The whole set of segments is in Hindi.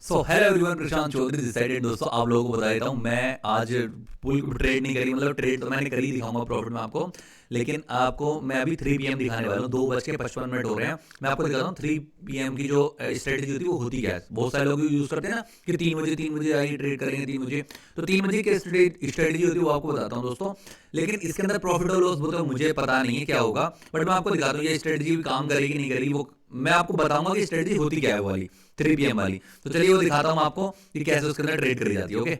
So hello everyone, Prashant Chaudhary decided. दोस्तों आप लोगों को बता देता हूँ, मैं आज फुल ट्रेड नहीं करी। मतलब ट्रेड तो मैंने करी, दिखाऊंगा प्रॉफिट में आपको। लेकिन आपको मैं अभी 3 PM दिखाने वाला हूँ। 2:55 हो रहे हैं। मैं आपको दिखाता हूँ 3 PM की जो स्ट्रेटेजी होती है वो होती क्या है। बहुत सारे लोग यूज करते हैं ना कि 3 बजे आगे ट्रेड करेंगे 3 बजे। तो 3 बजे की स्ट्रेटेजी होती है वो आपको बताता हूँ दोस्तों। लेकिन इसके अंदर प्रॉफिट और लॉस तो मुझे पता नहीं है क्या होगा, बट मैं आपको दिखाता हूँ ये स्ट्रेटेजी काम करेगी नहीं करेगी। वो मैं आपको बताऊंगा कि स्ट्रेटेजी होती क्या है वो वाली 3 PM वाली। तो चलिए वो दिखाता हूँ आपको कि कैसे उसके अंदर ट्रेड करी जाती है। ओके,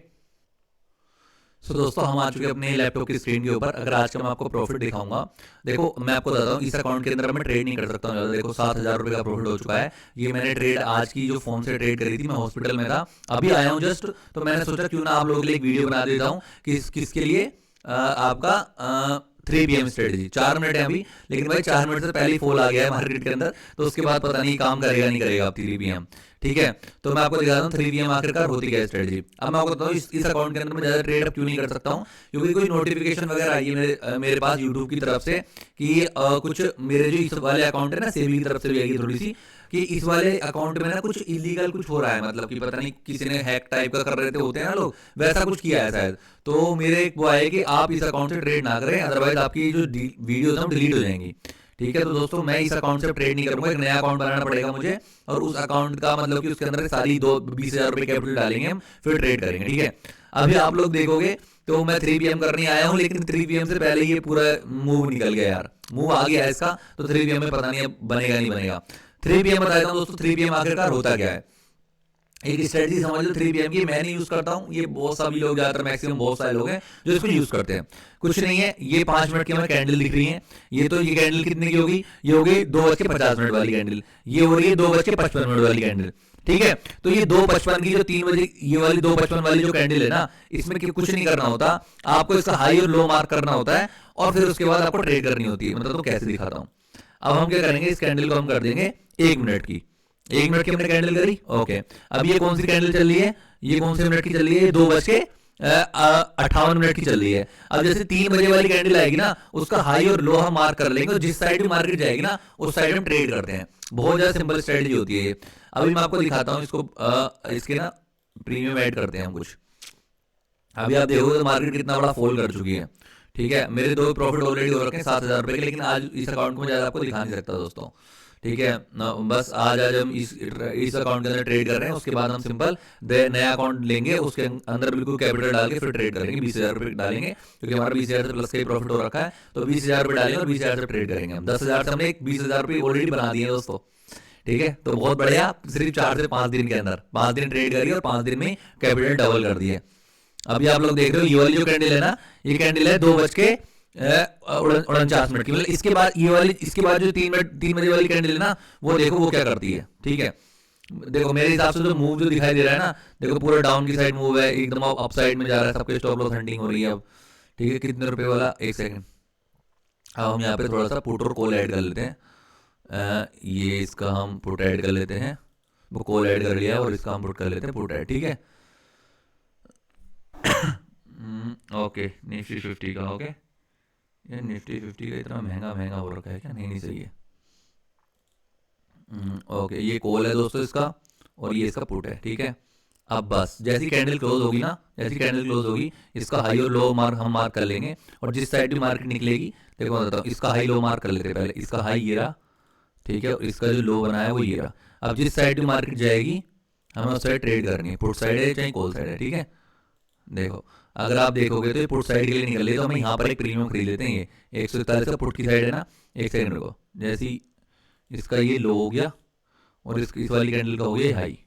सो दोस्तों हम आ चुके हैं अपने लैपटॉप की स्क्रीन के ऊपर। अगर आज का मैं आपको प्रॉफिट दिखाऊंगा, देखो मैं आपको बताता हूँ इस अकाउंट के अंदर मैं ट्रेड नहीं कर सकता हूँ ज़्यादा। देखो 7,000 रुपये का प्रॉफिट हो चुका है। ये मैंने ट्रेड आज की जो फोन से ट्रेड करी थी, मैं हॉस्पिटल में था, अभी आया हूँ जस्ट। तो मैंने सोचा क्यों ना आप लोगों के लिए एक वीडियो बना देता हूँ कि किसके लिए आपका 3 PM स्ट्रेटेजी। 4 मिनट है अभी, लेकिन भाई 4 मिनट से पहले ही फॉल आ गया है मार्केट के अंदर। तो उसके बाद पता नहीं काम करेगा नहीं करेगा आप 3 PM। ठीक है, तो मैं आपको दिखाता हूँ 3 PM आखिरकार होती क्या स्ट्रेटेजी। अब मैं आपको बताऊँ इस अकाउंट के अंदर मैं ज़्यादा ट्रेड क्यों नहीं कर सकता हूँ, क्योंकि कोई नोटिफिकेशन वगैरह आई है मेरे पास यूट्यूब की तरफ से कि कुछ मेरे जो इस वाले अकाउंट है ना, सेबी की तरफ से भी आई है थोड़ी सी कि इस वाले अकाउंट में ना कुछ इलीगल कुछ हो रहा है। मतलब कि पता नहीं किसी ने हैक टाइप का कर रहे थे, होते हैं ना लोग, वैसा कुछ किया है शायद। तो मेरे एक वो आए कि आप इस अकाउंट से ट्रेड ना करें, अदरवाइज आपकी जो वीडियोज है वो डिलीट हो जाएंगी। ठीक है, तो दोस्तों मैं इस अकाउंट से ट्रेड नहीं करूंगा, एक नया अकाउंट बनाना पड़ेगा मुझे। और उस अकाउंट का मतलब कि उसके अंदर सारी 20,000 रुपये कैपिटल डालेंगे हम, फिर ट्रेड करेंगे। ठीक है, अभी आप लोग देखोगे तो मैं 3 PM करने आया हूँ, लेकिन 3 PM से पहले ये पूरा मूव निकल गया यार। मूव आ गया है इसका, तो 3 PM में पता नहीं अब बनेगा नहीं बनेगा। 3 PM बताता हूँ दोस्तों, 3 PM आखिरकार होता क्या है। एक स्ट्रेटजी समझ लो 3 PM की, मैं नहीं यूज करता हूँ, ये बहुत सभी लोग, ज्यादातर मैक्सिमम बहुत सारे लोग हैं जो इसको यूज करते हैं। कुछ नहीं है, ये 5 मिनट की हमें कैंडल दिख रही है। ये कैंडल कितने की होगी, ये होगी 2:50 वाली कैंडल। ये हो रही है 2:55 वाली कैंडल। ठीक है, तो ये 2:55 की जो 3 बजे, ये वाली 2:55 वाली जो कैंडल है ना, इसमें कुछ नहीं करना होता आपको, इसका हाई और लो मार्क करना होता है और फिर उसके बाद आपको ट्रेड करनी होती है। मतलब तो कैसे दिखाता हूँ। अब हम क्या करेंगे, इस कैंडल को हम कर देंगे 1 मिनट की। 1 मिनट की हमने कैंडल करी। ओके, अब ये कौन सी कैंडल चल रही है, ये कौन से मिनट की चल रही है, 2:58 की चल रही है। अब जैसे 3 बजे वाली कैंडल आएगी ना, उसका हाई और लो हम मार्क कर लेंगे, और जिस साइड में मार्केट जाएगी ना उस साइड हम ट्रेड करते हैं। बहुत ज्यादा सिंपल स्ट्रेटजी होती है ये। अभी मैं आपको दिखाता हूँ इसको, इसके ना प्रीमियम ऐड करते हैं हम कुछ। अभी आप देखोगे तो मार्केट कितना बड़ा फॉल कर चुकी है। ठीक है, मेरे 2 प्रॉफिट ऑलरेडी हो रखे हैं 7,000 रुपए के, लेकिन आज इस अकाउंट को मैं ज्यादा आपको दिखा नहीं सकता दोस्तों। ठीक है बस आज आज हम इस अकाउंट के अंदर ट्रेड कर रहे हैं। उसके बाद हम सिंपल नया अकाउंट लेंगे, उसके अंदर बिल्कुल कैपिटल डाल के फिर ट्रेड करेंगे। 20,000 रुपये डालेंगे, क्योंकि हमारा 20,000 से प्लस का ही प्रॉफिट हो रखा है। तो 20,000 रुपये डालेंगे और 20,000 से ट्रेड करेंगे हम। 10,000 से हमने 20,000 रुपये ऑलरेडी बना दिए दोस्तों। ठीक है, तो बहुत बढ़िया, सिर्फ 4 से 5 दिन के अंदर 5 दिन ट्रेड करिए और 5 दिन में कैपिटल डबल कर दिए। अभी आप लोग देख रहे हो ये वाली जो कैंडल है ना, ये कैंडल है 2:49 की। मतलब इसके बाद ये वाली, इसके बाद जो 3 बजे वाली कैंडल है ना, वो देखो वो क्या करती है। ठीक है, देखो मेरे हिसाब से जो मूव जो दिखाई दे रहा है ना, देखो पूरा डाउन की साइड मूव है, एकदम अप साइड में जा रहा है, सबके स्टॉप लॉस हंटिंग हो रही है अब। ठीक है, कितने रुपए वाला, एक सेकंड। अब हम यहाँ पे थोड़ा सा पुट और कॉल ऐड कर लेते हैं। ये इसका हम पुट ऐड कर लेते हैं, वो कॉल ऐड कर लिया, और इसका हम पुट कर लेते हैं पुट ऐड। ठीक है, ओके, निफ्टी 50 का। ओके, ये निफ्टी 50 का इतना महंगा महंगा हो रखा है क्या, नहीं नहीं सही है। ओके, ये कॉल है दोस्तों इसका, और ये इसका पुट है। ठीक है, अब बस जैसी कैंडल क्लोज होगी ना, जैसी कैंडल क्लोज होगी, इसका हाई और लो मार्क हम मार्क कर लेंगे। और जिस साइड भी मार्केट निकलेगी, देखो मैं बताता हूँ, इसका हाई लो मार्क कर लेते हैं पहले। इसका हाई ये रहा, ठीक है, और इसका जो लो बना है वो ये रहा। अब जिस साइड भी मार्केट जाएगी हमें उस साइड ट्रेड करनी है, पुट साइड है चाहे कॉल साइड है। ठीक है, देखो अगर आप देखोगे तो ये पुट साइड के लिए निकल ले, तो हम यहाँ पर एक प्रीमियम खरीद लेते हैं। ये 141 का पुट की साइड है ना, एक सेकंड को, जैसी इसका ये लो हो गया और इस वाली कैंडल का हो गया हाई।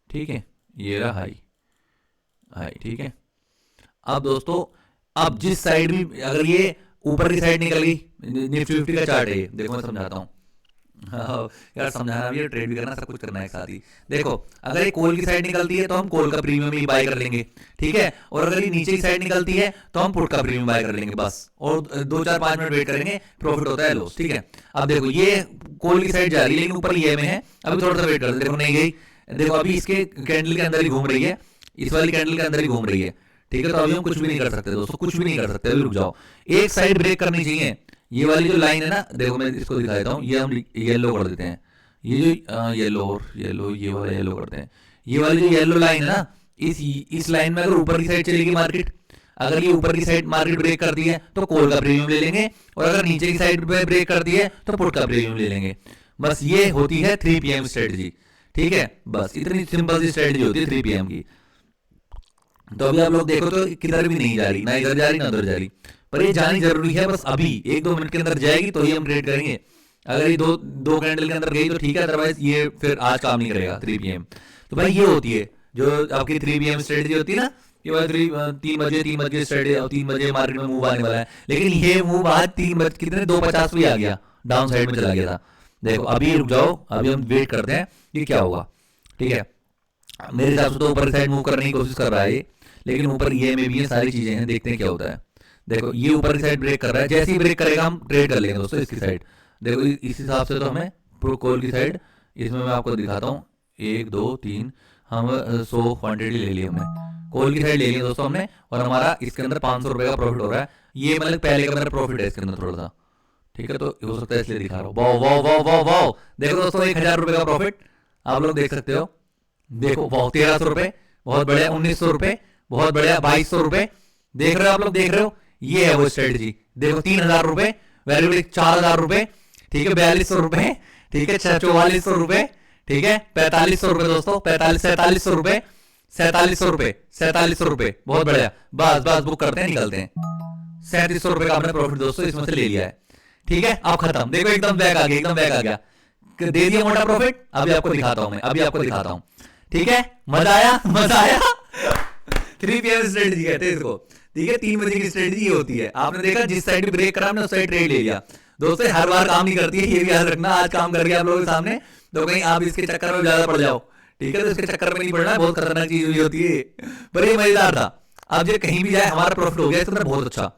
ठीक है, ये रहा हाई, हाई। ठीक है, अब दोस्तों, अब जिस साइड भी अगर ये ऊपर की साइड निकल गई, निफ्टी 50 का चार्ट है ये, देखो मैं समझाता हूँ। हाँ, यार समझाना भी है, ट्रेड भी करना, सब कुछ करना है एक साथ ही। देखो अगर ये कॉल की साइड निकलती है तो हम कॉल का प्रीमियम ही बाय कर लेंगे। ठीक है, और अगर ये नीचे की साइड निकलती है तो हम पुट का प्रीमियम बाय कर लेंगे बस। और 2 4 5 मिनट वेट करेंगे, प्रॉफिट होता है लॉस। ठीक है, अब देखो ये कॉल की साइड जा रही है, लेकिन ऊपर ये में है, अभी थोड़ा सा वेट कर, देखो नहीं गई। देखो अभी इसके कैंडल के अंदर ही घूम रही है, इस वाली कैंडल के अंदर ही घूम रही है। ठीक है, तो अभी हम कुछ भी नहीं कर सकते दोस्तों, कुछ भी नहीं कर सकते। अभी रुक जाओ, एक साइड ब्रेक करनी चाहिए। ये वाली जो लाइन है ना, देखो मैं इसको दिखा देता हूँ, ये हम येलो कर देते हैं। ये जो येलो और येलो, ये वाला येलो करते हैं, ये वाली जो येलो लाइन है ना, इस लाइन में अगर ऊपर की साइड चलेगी मार्केट, अगर ये ऊपर की साइड मार्केट ब्रेक करती है तो कॉल का प्रीमियम ले लेंगे, और अगर नीचे की साइड पे ब्रेक करती है तो पुट का प्रीमियम ले लेंगे। बस ये होती है 3 PM स्ट्रेटजी। ठीक है, बस इतनी सिंपल सी स्ट्रेटजी होती है 3 PM की। तो अभी आप लोग देखो तो किधर भी नहीं जा रही, ना इधर जा रही ना उधर जा रही, पर ये जानी जरूरी है। बस अभी 1-2 मिनट के अंदर जाएगी तो ही हम ट्रेड करेंगे। अगर ये दो कैंडल के अंदर गई तो ठीक है, अदरवाइज ये फिर आज काम नहीं करेगा 3 PM। तो भाई ये होती है जो आपकी 3 PM स्ट्रेटजी होती है ना, कि भाई 3 बजे स्ट्रेटजी, 3 बजे मार्केट में मूव आने वाला है। लेकिन ये मूव आज 3 बज कितने 2:50 भी आ गया, डाउन साइड में चला गया था। देखो अभी रुक जाओ, अभी हम वेट करते हैं कि क्या होगा। ठीक है, मेरे हिसाब से तो ऊपर साइड मूव करने की कोशिश कर रहा है ये, लेकिन ऊपर ये में भी ये सारी चीजें हैं, देखते हैं क्या होता है। देखो ये ऊपर की साइड ब्रेक कर रहा है, जैसे ही ब्रेक करेगा हम ट्रेड कर लेंगे दोस्तों इसकी साइड। देखो इस हिसाब से तो हमें प्रो कॉल की साइड, इसमें मैं आपको दिखाता हूँ 1 2 3, हम 100 क्वांटिटी ले ली हमने, कॉल की साइड ले ली दोस्तों हमने, और हमारा इसके अंदर 500 रुपए का प्रॉफिट हो रहा है। ये मतलब पहले का मेरा प्रॉफिट है इसके अंदर थोड़ा सा। ठीक है, तो हो सकता है इसलिए दिखा रहा हूँ। Wow wow wow wow wow, देखो दोस्तों 1000 रुपए का प्रॉफिट आप लोग देख सकते हो। देखो वाह 1300 रुपए, बहुत बढ़िया। 1900 रुपए, बहुत बढ़िया। 2200 रुपए, देख रहे हो आप लोग, देख रहे हो, ये है वो स्ट्रेटजी। देखो 3000 रुपए, वैल्यू 4000 रुपए, ठीक है, 4200 रुपए, ठीक है, 4400 रुपए, ठीक है, 4500 रुपए दोस्तों, 4700 रुपए, 4700 रुपए, 4700 रुपए, बहुत बढ़िया। बस बस बुक करते हैं, निकलते हैं। 3700 रुपए का हमने प्रॉफिट दोस्तों इसमें से ले लिया है। ठीक है, अब खत्म। देखो एकदम बैक आ गया, एकदम बैक आ गया, दे दिया मोटा प्रॉफिट। अभी आपको दिखाता हूं मैं, अभी आपको दिखाता हूं। ठीक है, मजा आया, मजा आया। 3 PM स्ट्रेटजी कहते हैं इसको। ठीक है, 3 बजे की स्ट्रेटजी ये होती है। आपने देखा जिस साइड भी ब्रेक करा हमने उस साइड ट्रेड ले लिया। दोस्तों हर बार काम नहीं करती है, ये भी याद रखना। आज काम कर गया आप लोगों के सामने, तो कहीं आप इसके चक्कर में ज्यादा पड़ जाओ। ठीक है, तो इसके चक्कर में नहीं पड़ना, बहुत खतरनाक चीज हुई होती है। पर ये मजेदार था। अब जो कहीं भी जाए हमारा प्रॉफिट हो गया इसके अंदर बहुत अच्छा।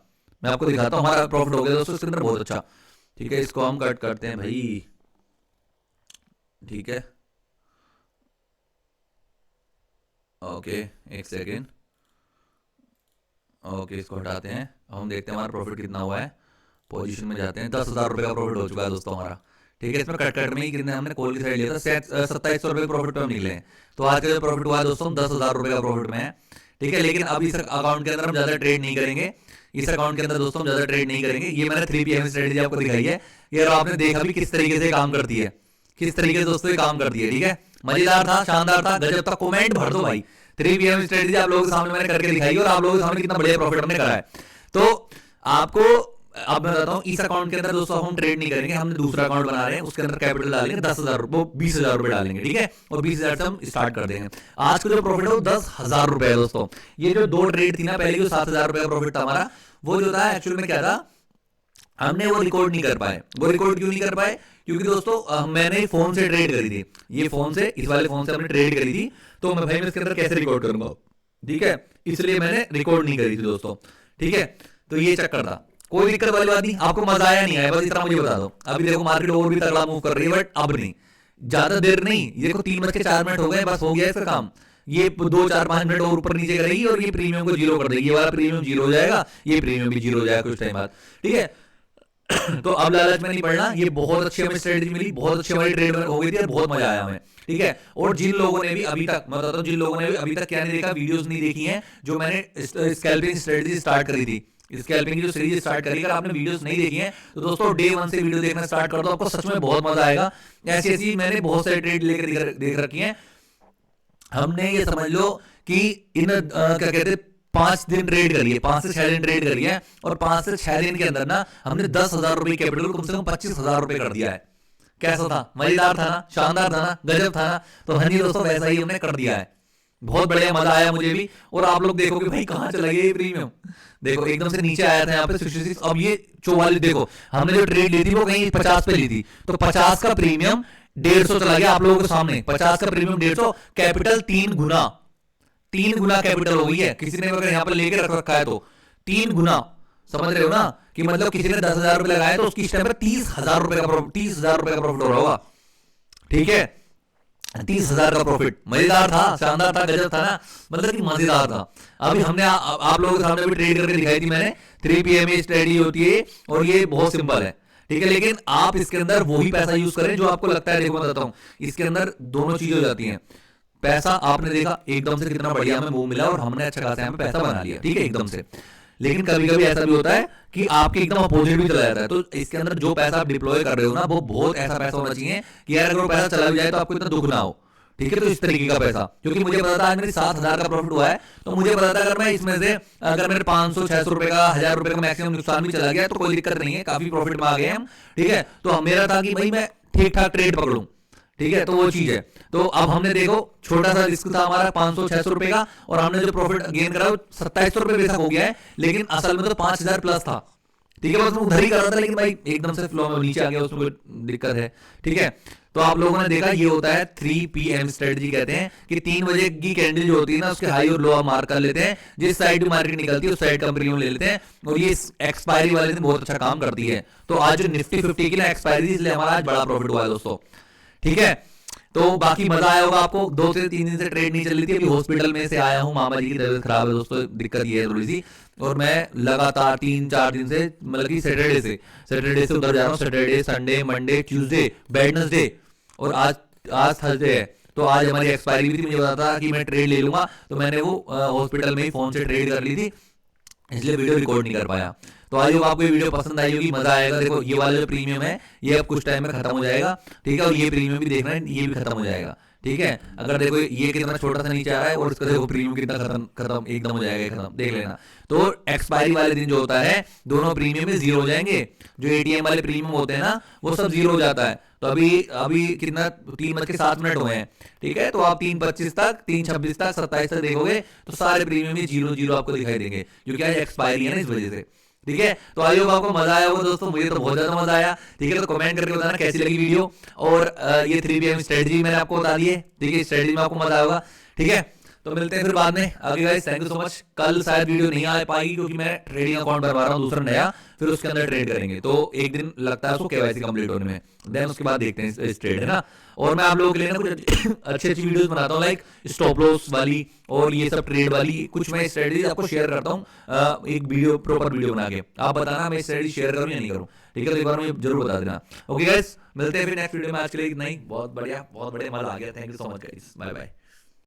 मैं आपको दिखाता हूँ, हमारा प्रॉफिट हो गया दोस्तों इसके अंदर बहुत अच्छा। ठीक है, इसको हम कट करते हैं भाई। ठीक है, ओके, एक सेकेंड। ओके, इसको हटाते हैं। हम देखते हैं हमारा प्रॉफिट कितना हुआ है। पोजीशन में जाते हैं, 10,000 रुपए का प्रॉफिट हो चुका है दोस्तों हमारा। ठीक है, इसमें कट कट में ही कितने हमने कॉल की साइड लिया था, 2700 रुपए प्रॉफिट पे हम निकले हैं। तो आज का जो प्रॉफिट हुआ है दोस्तों 10,000 रुपए का प्रॉफिट में है। ठीक है, लेकिन अब इस अकाउंट के अंदर हम ज्यादा ट्रेड नहीं करेंगे। इस अकाउंट के अंदर दोस्तों हम ज्यादा ट्रेड नहीं करेंगे। ये मैंने 3 PM स्ट्रेटजी आपको दिखाई है, ये आपने देखा भी किस तरीके से काम करती है, किस तरीके से दोस्तों ये काम करती है। ठीक है, मजेदार था, शानदार था, गजब था। कमेंट भर दो भाई। 3 PM स्ट्रेटजी आप लोगों के सामने मैंने करके दिखाई और आप लोगों के सामने कितना बढ़िया प्रॉफिट हमने करा है। तो आपको अब मैं बताता हूँ, इस अकाउंट के अंदर दोस्तों हम ट्रेड नहीं करेंगे, हमने दूसरा अकाउंट बना रहे हैं, उसके अंदर कैपिटल डालेंगे 10,000 रुपए, 20,000 रुपए डालेंगे। ठीक है, और 20,000 से हम स्टार्ट कर देंगे। आज का जो प्रॉफिट है वो 10,000 रुपए है दोस्तों। ये जो 2 ट्रेड थी ना, पहले जो 7,000 रुपए का प्रॉफिट था हमारा, वो जो था एक्चुअल में क्या था, हमने वो रिकॉर्ड नहीं कर पाए। वो रिकॉर्ड क्यों नहीं कर पाए? क्योंकि दोस्तों मैंने फोन से ट्रेड करी थी, ये फोन से, इस वाले फोन से हमने ट्रेड करी थी। तो मैं भाई मैं इसके अंदर कैसे रिकॉर्ड करूंगा? ठीक है, इसलिए मैंने रिकॉर्ड नहीं करी थी दोस्तों। ठीक है, तो ये चक्कर था। कोई दिक्कत वाली बात नहीं, आपको मजा आया नहीं आया, बस इतना मुझे बता दो। अभी देखो मार्केट और भी तगड़ा मूव कर रही है, बट अब नहीं, ज्यादा देर नहीं। ये देखो 3:04 हो गए, बस हो गया इसका काम। ये 2-4-5 मिनट और ऊपर नीचे करेगी और ये प्रीमियम को जीरो कर देगी। ये वाला प्रीमियम जीरो हो जाएगा, ये प्रीमियम भी जीरो हो जाएगा कुछ टाइम बाद। ठीक है, तो अब लालच में नहीं पड़ना। ये बहुत अच्छी हमें स्ट्रेटजी मिली, बहुत अच्छी हमारी ट्रेड हो गई थी और बहुत मजा आया हमें। ठीक है, और जिन लोगों ने भी अभी तक, मैं बताता हूँ, जिन लोगों ने भी अभी तक क्या नहीं देखा, वीडियोस नहीं देखी हैं, जो मैंने स्कैल्पिंग स्ट्रेटजी स्टार्ट करी थी, स्कैल्पिंग की जो सीरीज स्टार्ट करी, अगर आपने वीडियोस नहीं देखी हैं तो दोस्तों डे 1 से वीडियो देखना स्टार्ट कर दो, आपको सच में बहुत मजा आएगा। ऐसी ऐसी मैंने बहुत सारी ट्रेड लेकर देख रखी हैं। हमने ये समझ लो कि इन क्या कहते हैं 5 दिन ट्रेड करी है, 5 से 6 दिन ट्रेड करी है, और 5 से 6 दिन के अंदर ना हमने 10,000 रुपए कैपिटल को कम से कम 25,000 रुपए कर दिया है। कैसा था? मजेदार था ना, शानदार था ना, गजब था ना। तो हाँ जी दोस्तों, वैसा ही हमने कर दिया है। बहुत बढ़िया, मजा आया मुझे भी। और आप लोग देखोगे भाई कहां चला गया ये प्रीमियम। देखो एकदम से नीचे आया था यहाँ पे 66। अब ये 44, देखो हमने जो ट्रेड ली थी वो कहीं 50 पे ली थी, तो 50 का प्रीमियम 150 चला गया आप लोगों के सामने। 50 का प्रीमियम 150, कैपिटल 3 गुना, 3 गुना कैपिटल हो गई है। किसी ने अगर यहाँ पर लेके रख रखा है तो 3 गुना, समझ रहे हो ना? कि मतलब किसी ने 10,000 रुपए लगाए तो उसकी इस टाइम पर 30,000 रुपए का प्रॉफिट, 30,000 रुपए का प्रॉफिट हो रहा होगा। ठीक है, 30,000 का प्रॉफिट। मजेदार था, शानदार था, गजब था ना, मतलब कि मजेदार था। अभी हमने आप लोगों के सामने भी ट्रेड करके दिखाई थी मैंने। 3 PM स्ट्रेटजी होती है और ये बहुत सिंपल है। ठीक है, लेकिन आप इसके अंदर वही पैसा यूज करें जो आपको लगता है। देखो मैं बताता हूँ, इसके अंदर दोनों चीजें हो जाती हैं। पैसा आपने देखा एकदम से कितना बढ़िया हमें मूव मिला और हमने अच्छा खासा यहाँ पे पैसा बना लिया, ठीक है, एकदम से। लेकिन कभी कभी ऐसा भी होता है कि आपके एकदम अपोजिट भी चला जाता है। तो इसके अंदर जो पैसा आप डिप्लॉय कर रहे हो ना, वो बहुत ऐसा पैसा होना चाहिए कि यार अगर वो पैसा चला भी जाए तो आपको इतना दुख ना हो, ठीक है। तो इस तरीके का पैसा, क्योंकि मुझे पता था आज मेरी 7,000 का प्रॉफिट हुआ है, तो मुझे पता था अगर मैं इसमें से अगर मेरे 500-600 रुपए का 1,000 रुपए का मैक्सिमम नुकसान भी चला गया तो कोई दिक्कत नहीं है, काफी प्रॉफिट में आ गए हम, ठीक है। तो मेरा था कि भाई मैं ठीक ठाक ट्रेड पकड़ूं, ठीक है। तो वो चीज है। तो अब हमने देखो छोटा सा रिस्क था हमारा 500-600 रुपए का, और हमने जो प्रॉफिट गेन करा वो 2700 रुपए बेशक हो गया है, लेकिन असल में तो 5,000 प्लस था, ठीक है। बस मैं उधर ही कर रहा था, लेकिन भाई एकदम से फ्लो में नीचे आ गया, उसमें कोई दिक्कत है, ठीक है। तो आप लोगों ने देखा ये होता है 3 PM स्ट्रेटजी, कहते हैं कि 3 बजे की कैंडल जो होती है ना, उसके हाई और लो आप मार्क कर लेते हैं, जिस साइड भी मार्केट निकलती है उस साइड का प्रीमियम ले लेते हैं, और ये एक्सपायरी वाले दिन बहुत अच्छा काम करती है। तो आज जो निफ्टी 50 की ना एक्सपायरी, इसलिए हमारा आज बड़ा प्रॉफिट हुआ है दोस्तों, ठीक है। तो बाकी मजा आया होगा आपको। 2 से 3 दिन से ट्रेड नहीं चल रही थी, अभी हॉस्पिटल में से आया हूँ, मामा जी की तबीयत खराब है दोस्तों, दिक्कत ये है थोड़ी सी, और मैं लगातार 3-4 दिन से, मतलब कि सैटरडे से उधर जा रहा हूँ, Saturday, Sunday, Monday, Tuesday, Wednesday, और आज थर्सडे है। तो आज हमारी एक्सपायरी भी थी, मुझे पता था कि मैं ट्रेड ले लूंगा, तो मैंने वो हॉस्पिटल में ही फोन से ट्रेड कर ली थी, इसलिए वीडियो रिकॉर्ड नहीं कर पाया। तो आई होप आपको ये वीडियो पसंद आई होगी, मजा आएगा। देखो ये वाला जो प्रीमियम है ये अब कुछ टाइम में खत्म हो जाएगा, ठीक है, और ये प्रीमियम भी देखना है, ये भी खत्म हो जाएगा, ठीक है। अगर देखो ये कितना छोटा सा नीचे आ रहा है, और इसका देखो प्रीमियम कितना खत्म एकदम हो जाएगा, खत्म, देख लेना। तो एक्सपायरी वाले दिन जो होता है दोनों प्रीमियम में जीरो हो जाएंगे, जो एटीएम वाले प्रीमियम होते हैं ना वो सब जीरो हो जाता है। तो अभी कितना 3:07 हुए हैं, ठीक है। तो आप 3:25 तक, 3:26 तक, 27 तक देखोगे तो सारे प्रीमियम ही 0-0 आपको दिखाई देंगे, क्योंकि आज एक्सपायरी है ना, इस वजह से, ठीक है। तो आई होप आपको मजा आया होगा दोस्तों, मुझे तो बहुत ज्यादा मजा आया, ठीक है। तो कमेंट करके बताना कैसी लगी वीडियो, और ये 3 PM स्ट्रेटजी मैंने आपको बता दी है, ठीक है, स्ट्रेटजी में आपको मजा आएगा, ठीक है। तो मिलते हैं फिर बाद में आगे guys, thank you so much. कल शायद वीडियो नहीं आ पाएगी क्योंकि मैं ट्रेडिंग अकाउंट बनवा रहा हूँ दूसरा नया, फिर उसके अंदर ट्रेड करेंगे, तो एक दिन लगता है उसको KYC कंप्लीट होने में, देन उसके बाद देखते हैं इस ट्रेड, है ना। और मैं आप लोगों के लिए ना कुछ अच्छी वीडियोस बनाता हूँ, लाइक स्टॉप लॉस वाली और ये सब ट्रेड वाली, कुछ मैं स्ट्रेटजी आपको शेयर करता हूँ, एक वीडियो, प्रॉपर वीडियो बना के। आप बताना मैं स्ट्रेटजी शेयर करूँ या नहीं करूँ, ठीक है। तो एक बार मुझे जरूर बता देना। ओके गाइस, मिलते हैं फिर नेक्स्ट वीडियो में। आज के लिए इतना ही, बहुत बढ़िया मजा आ गया। Thank you so much guys, bye bye.